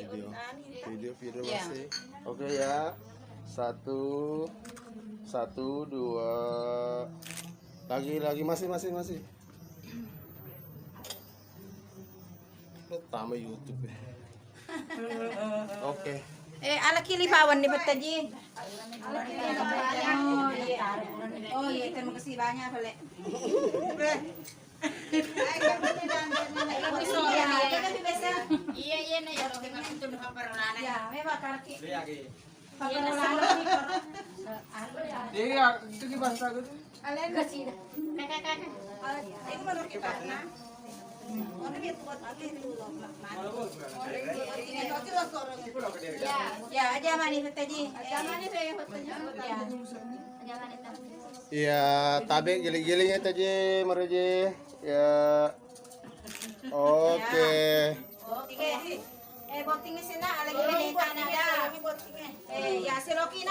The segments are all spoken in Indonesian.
Video masih. Oke ya. Satu, dua. Lagi masih. Pertama YouTube ya. Oke. Ala kilipawan di Pataji. Oh iya, terima kasih banyak, Pak. Iya, na yaro dengan itu paparolana. Ya, may bakarki. Iya, itu dibahas lagi. Alay kasi. Nakakaka. Ay, malo kita na. Ya, aja mani Pataji. Aja mani saya Pataji. Iya, tabe giling-gilingnya tadi Maroje. Ya. Oke. Botingnya sina lagi binenta nada. Ya si Rocky.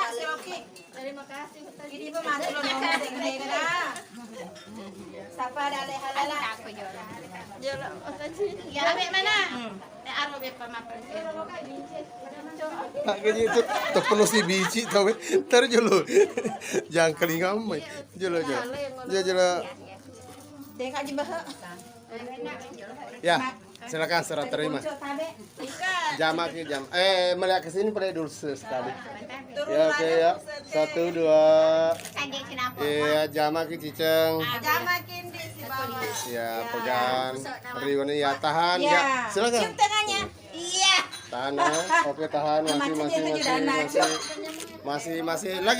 Terima kasih. Ini pemantul ngomong Sapa dale halala. Jolo, ya be mana? Aro be pamapal. Nah, kayak gitu terpenuh si biji tau ntar jolo jangan kelingam jolo. Tengok di bawah. Ya silakan serah terima jam melihat ke sini pada dulu sekali ya. Oke ya 1 2 iya jamakin ciceng Jamakin di si bawah. ya pegang riwan ya tahan ya silakan cium tangannya. Iya. tahan ya. Oke tahan masih lagi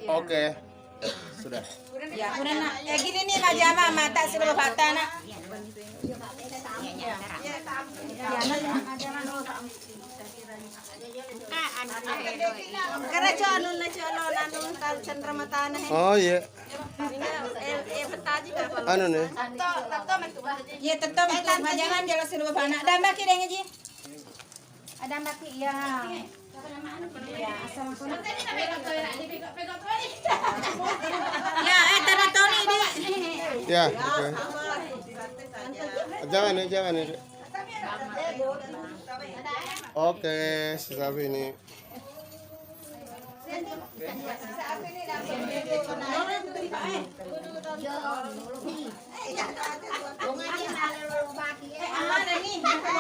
oke sudah Ya, udah gini nih Kak Jama mata seluruh mata nak. Karena calon cendera mata nah. Oh iya Peta juga kalau. anu nih Ya tetap jangan jalan seluruh anak. Dan baki deh ngaji. Ada baki ya. Ya, assalamualaikum. Ya, Tony di. ya oke jangan nih oke sesapi ini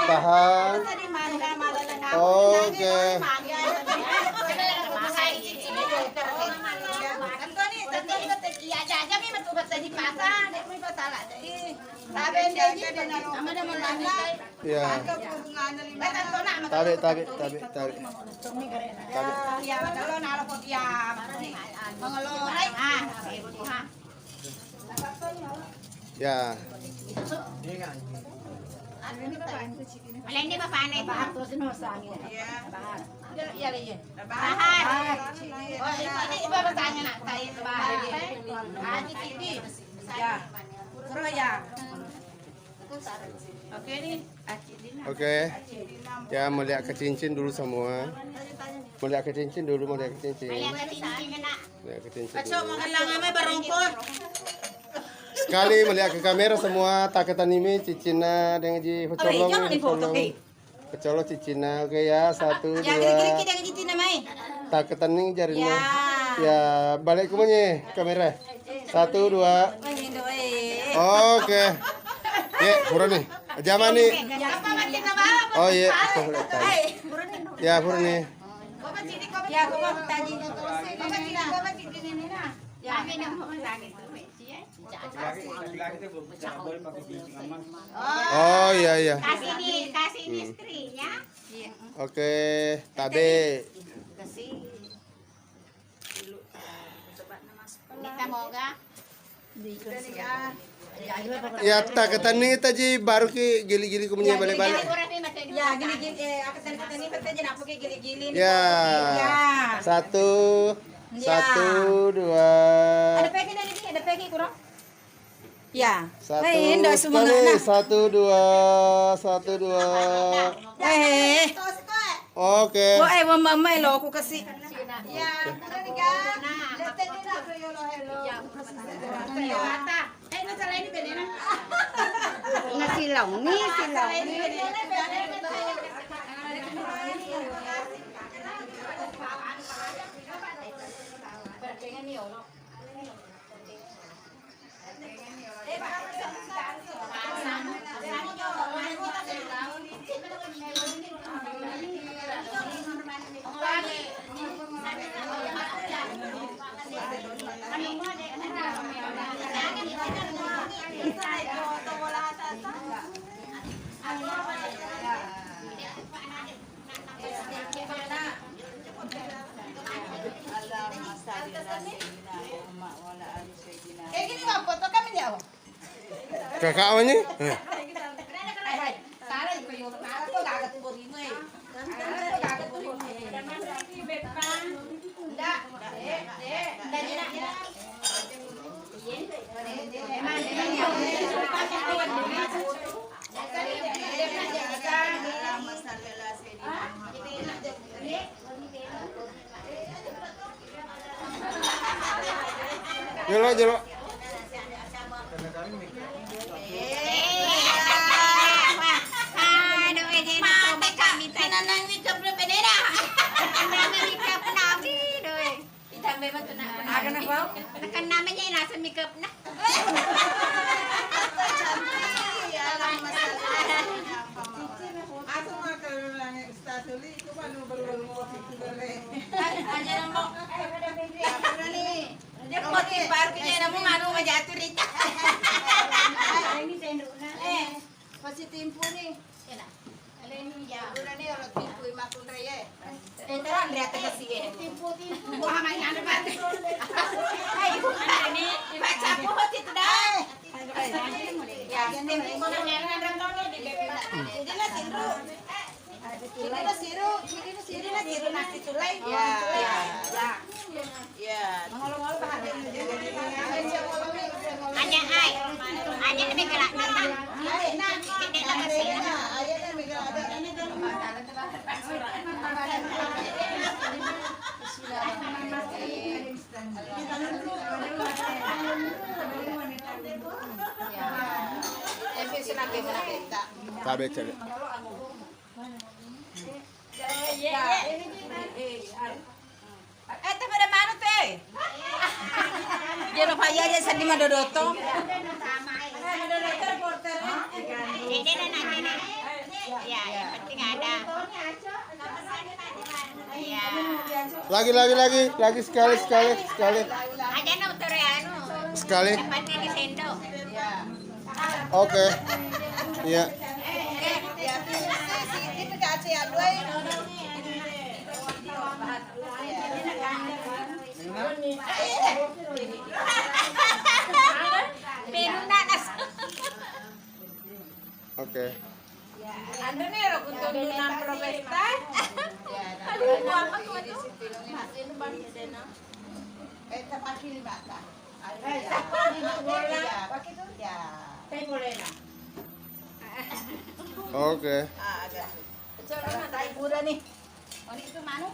tahan oke ya tarik ya Ini bapak aneh bahar terus nusan ya. Iya. Bahar. Oh ini ibu bertanya nak saya bahar. Haji Titi. Ya. Terus ya. Oke nih. oke ya melihat ke cincin dulu semua melihat ke cincin dulu Lihat ke cincin nak. melihat ke cincin Kacau dulu. mengalangnya barongkor. Sekali melihat ke kamera semua taketan ini cicina dengan ji kecolong cicina oke ya 1 2 Ya gini-gini yang gitu namanya. taketan ini jarinya ya balik kumanya kamera 1 2 oke ya buruan nih zaman nih oh iya ya buruan nih Ya kau tadi. oh iya Kasih istrinya. oke tabe Kita moga. ya taketan ini tadi baru ki gili-gili kumanya balik-balik Ya gini-gini aku tadi petanya aku kayak gili-gili. ya 1 1 2 Ada peki dari sini, ada peki kurang. Ya. Indah semua. 1 2 1 2 Eh. Oke. Oh, mama lo aku kasih. Ya, bukan tiga. Lihat ini aku yo lo hello. Ya, mata. Ini salah ini benar. Silong ni, silong. Kayak gini nggak foto kami ya? Kakak awalnya? Jelo, jelo. Kan namanya nasa makeup na. Masih timpu nih. Entar lihat ke sini. Timpu. Wah, main ada mati. Hai, ini dibaca pohon itu dah. Ya, timpu mana ada nono di BP. Jadi lah siru. Jadi lah siru nasi sulai. Ya. Ya. Ngolong-ngolong bahagia. Hanya ay. Hanya lebih gelap nata. Tidak lah kasi. Cabe, cabe. Ito pada mana teh? Jangan payah aja sedih madodoto. Ini na natin na. Ya, yang penting ada. Ya. Lagi sekali. Ada na utoriano. Sekali. Dapat ni sendo. Oke. Iya. Pero na nas. Oke. Ando nih lo untuk dunan protesta. Aduh, apa tuh itu? Eta pakai bata. Oke. Coba mata ibu nih. Oh, itu manu.